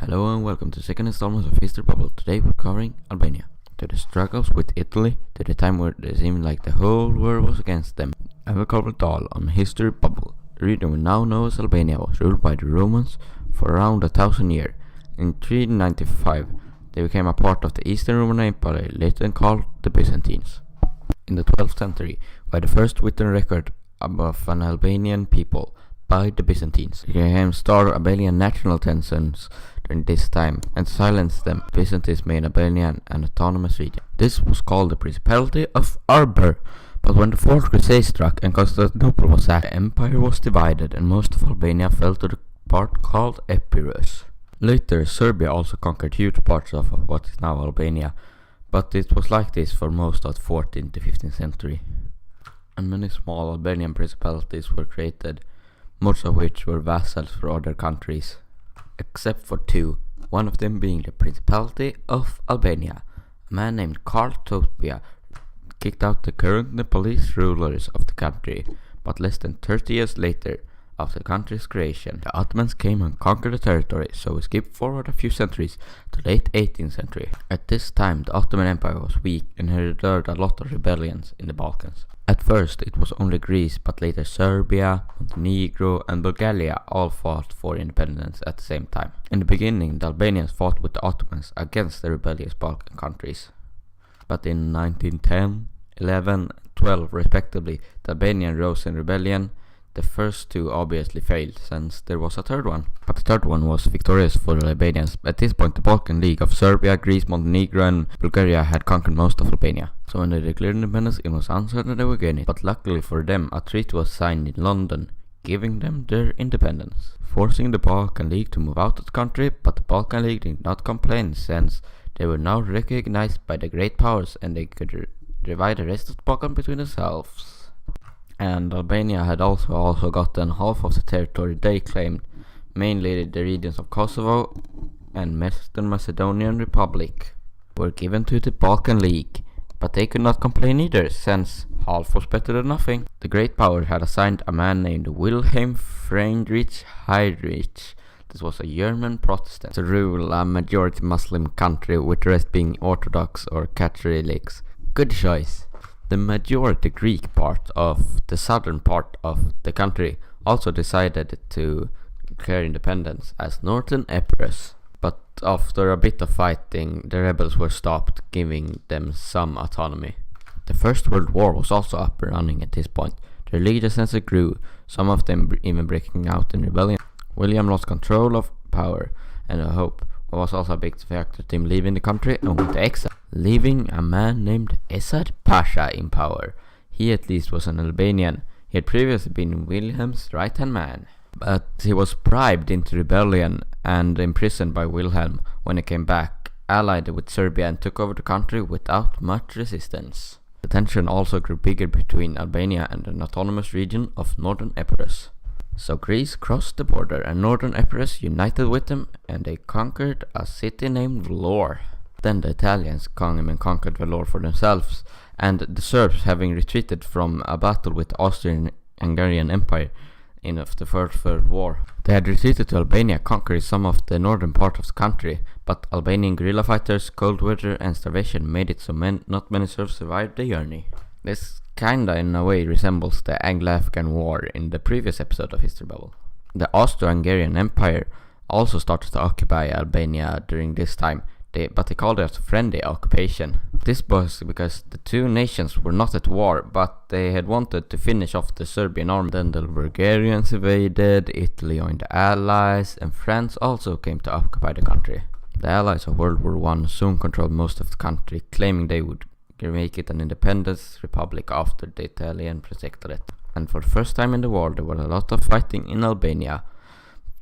Hello and welcome to the second installment of History Bubble. Today we're covering Albania. To the struggles with Italy, to the time where it seemed like the whole world was against them. I will cover it all on History Bubble. The region we now know as Albania was ruled by the Romans for around 1,000 years. In 395, they became a part of the Eastern Roman Empire, later called the Byzantines. In the 12th century, we had the first written record of an Albanian people by the Byzantines. They became starved Albanian national tensions during this time and silenced them. Byzantines made Albania an autonomous region. This was called the Principality of Arbor. But when the Fourth Crusade struck and Constantinople was sacked, the empire was divided and most of Albania fell to the part called Epirus. Later, Serbia also conquered huge parts of what is now Albania, but it was like this for most of the 14th to 15th century. And many small Albanian principalities were created, most of which were vassals for other countries, except for two, one of them being the Principality of Albania. A man named Karl Topia kicked out the current Nepalese rulers of the country, but less than 30 years later, after the country's creation, the Ottomans came and conquered the territory, so we skip forward a few centuries to late 18th century. At this time, the Ottoman Empire was weak and had endured a lot of rebellions in the Balkans. At first, it was only Greece, but later Serbia, Montenegro, and Bulgaria all fought for independence at the same time. In the beginning, the Albanians fought with the Ottomans against the rebellious Balkan countries. But in 1910, 11, and 12 respectively, the Albanians rose in rebellion. The first two obviously failed, since there was a third one. But the third one was victorious for the Albanians. At this point, the Balkan League of Serbia, Greece, Montenegro, and Bulgaria had conquered most of Albania. So when they declared independence, it was uncertain they were getting it. But luckily for them, a treaty was signed in London, giving them their independence, forcing the Balkan League to move out of the country. But the Balkan League did not complain, since they were now recognized by the great powers and they could divide the rest of the Balkan between themselves. And Albania had also gotten half of the territory they claimed, mainly the regions of Kosovo and Western Macedonian Republic, were given to the Balkan League, but they could not complain either, since half was better than nothing. The great power had assigned a man named Wilhelm Friedrich Heinrich. This was a German Protestant to rule a majority Muslim country, with the rest being Orthodox or Catholics. Good choice. The majority Greek part of the southern part of the country also decided to declare independence as Northern Epirus, but after a bit of fighting, the rebels were stopped, giving them some autonomy. The First World War was also up and running at this point. Their leaders grew, some of them even breaking out in rebellion. William lost control of power, and hope was also a big factor to him leaving the country and went to exile, leaving a man named Esad Pasha in power. He at least was an Albanian. He had previously been Wilhelm's right-hand man, but he was bribed into rebellion and imprisoned by Wilhelm. When he came back, allied with Serbia and took over the country without much resistance. The tension also grew bigger between Albania and an autonomous region of Northern Epirus. So Greece crossed the border and Northern Epirus united with them, and they conquered a city named Vlor. Then the Italians came and conquered Vlor for themselves, and the Serbs, having retreated from a battle with the Austrian-Hungarian Empire in the First World War. They had retreated to Albania, conquering some of the northern part of the country, but Albanian guerrilla fighters, cold weather and starvation made it so not many Serbs survived the journey. This kinda in a way resembles the Anglo-Afghan War in the previous episode of History Bubble. The Austro-Hungarian Empire also started to occupy Albania during this time, but they called it a friendly occupation. This was because the two nations were not at war, but they had wanted to finish off the Serbian army. Then the Bulgarians invaded, Italy joined the Allies, and France also came to occupy the country. The Allies of World War I soon controlled most of the country, claiming they would make it an independent republic after the Italian protectorate. And for the first time in the war, there was a lot of fighting in Albania.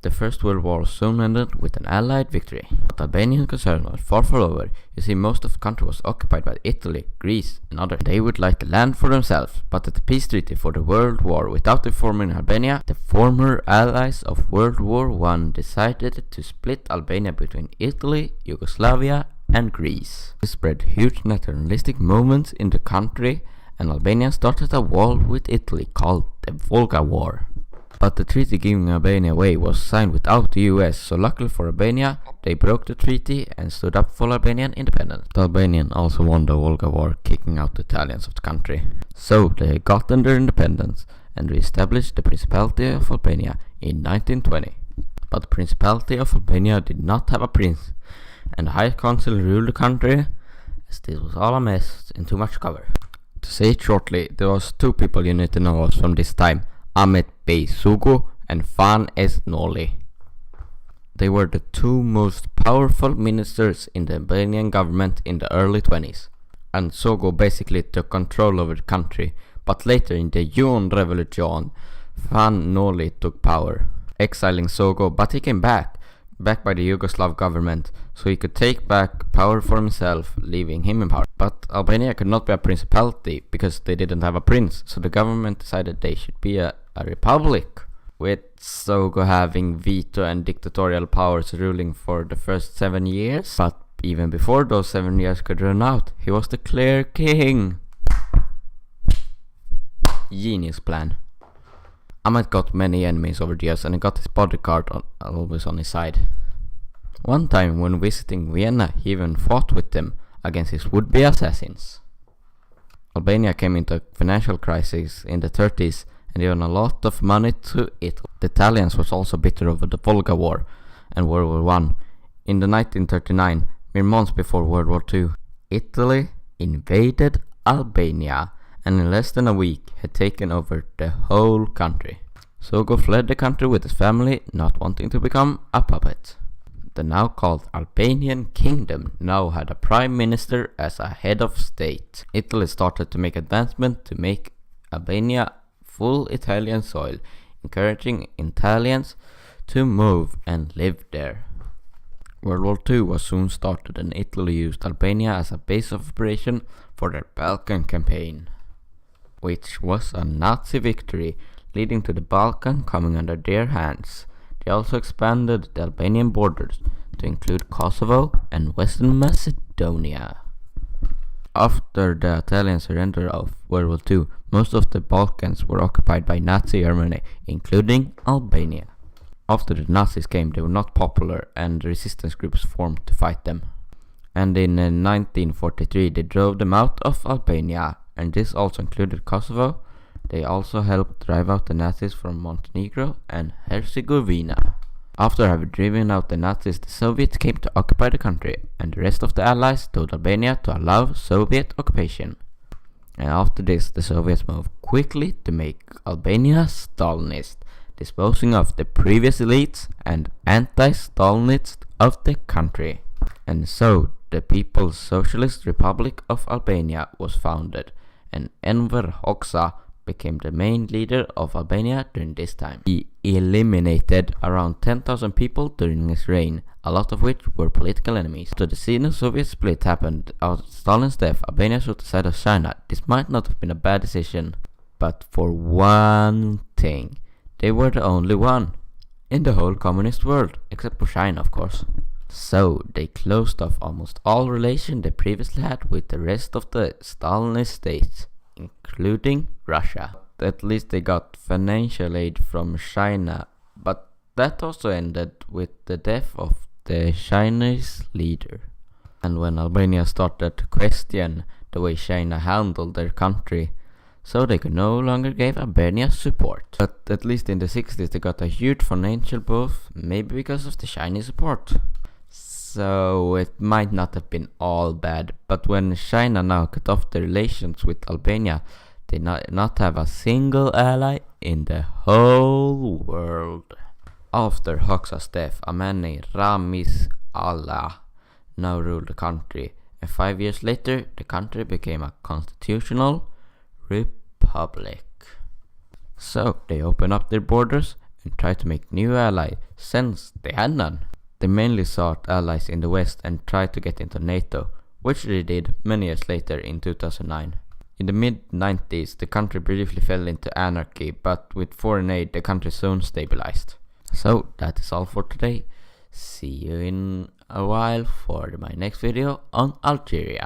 The First World War soon ended with an Allied victory. But Albanian concern was far over. You see, most of the country was occupied by Italy, Greece, and others. They would like the land for themselves, but at the peace treaty for the World War without informing Albania, the former allies of World War I decided to split Albania between Italy, Yugoslavia, and Greece. This spread huge nationalistic movements in the country, and Albania started a war with Italy called the Volga War. But the treaty giving Albania away was signed without the US, so luckily for Albania, they broke the treaty and stood up for Albanian independence. The Albanians also won the Volga War, kicking out the Italians of the country. So they got their independence and re-established the Principality of Albania in 1920. But the Principality of Albania did not have a prince, and the High Council ruled the country, as this was all a mess and too much cover. To say it shortly, there was two people you need to know of from this time, Ahmet Bey Sugu and Fan S. Noli. They were the two most powerful ministers in the Albanian government in the early 20s. And Sugu basically took control over the country, but later in the June Revolution, Fan Noli took power, exiling Sugu, but he came back by the Yugoslav government, so he could take back power for himself, leaving him in power. But Albania could not be a principality because they didn't have a prince, so the government decided they should be a republic, with Sugu having veto and dictatorial powers ruling for the first 7 years. But even before those 7 years could run out, he was the clear king. Genius plan. Ahmet got many enemies over the years and he got his bodyguard always on his side. One time when visiting Vienna, he even fought with them against his would-be assassins. Albania came into a financial crisis in the 30s and they owed a lot of money to Italy. The Italians was also bitter over the Volga War and World War I. In the 1939, mere months before World War II, Italy invaded Albania and in less than a week had taken over the whole country. Sugu fled the country with his family, not wanting to become a puppet. The now called Albanian Kingdom now had a prime minister as a head of state. Italy started to make advancements to make Albania full Italian soil, encouraging Italians to move and live there. World War II was soon started and Italy used Albania as a base of operation for their Balkan campaign, which was a Nazi victory, leading to the Balkan coming under their hands. They also expanded the Albanian borders to include Kosovo and Western Macedonia. After the Italian surrender of World War II, most of the Balkans were occupied by Nazi Germany, including Albania. After the Nazis came, they were not popular and resistance groups formed to fight them. And in 1943 they drove them out of Albania, and this also included Kosovo. They also helped drive out the Nazis from Montenegro and Herzegovina. After having driven out the Nazis, the Soviets came to occupy the country, and the rest of the Allies told Albania to allow Soviet occupation. And after this, the Soviets moved quickly to make Albania Stalinist, disposing of the previous elites and anti-Stalinists of the country. And so, the People's Socialist Republic of Albania was founded, and Enver Hoxha became the main leader of Albania during this time. He eliminated around 10,000 people during his reign, a lot of which were political enemies. So the Sino-Soviet split happened after Stalin's death. Albania took the side of China. This might not have been a bad decision, but for one thing, they were the only one in the whole communist world, except for China, of course. So they closed off almost all relation they previously had with the rest of the Stalinist states, including Russia. At least they got financial aid from China, but that also ended with the death of the Chinese leader. And when Albania started to question the way China handled their country, so they could no longer give Albania support. But at least in the 60s they got a huge financial boost, maybe because of the Chinese support. So it might not have been all bad, but when China now cut off the relations with Albania, they not have a single ally in the whole world. After Hoxha's death, a man named Ramiz Allah now ruled the country, and 5 years later the country became a constitutional republic. So they opened up their borders and tried to make new allies, since they had none. They mainly sought allies in the West and tried to get into NATO, which they did many years later in 2009. In the mid-90s, the country briefly fell into anarchy, but with foreign aid, the country soon stabilized. So that is all for today. See you in a while for my next video on Algeria.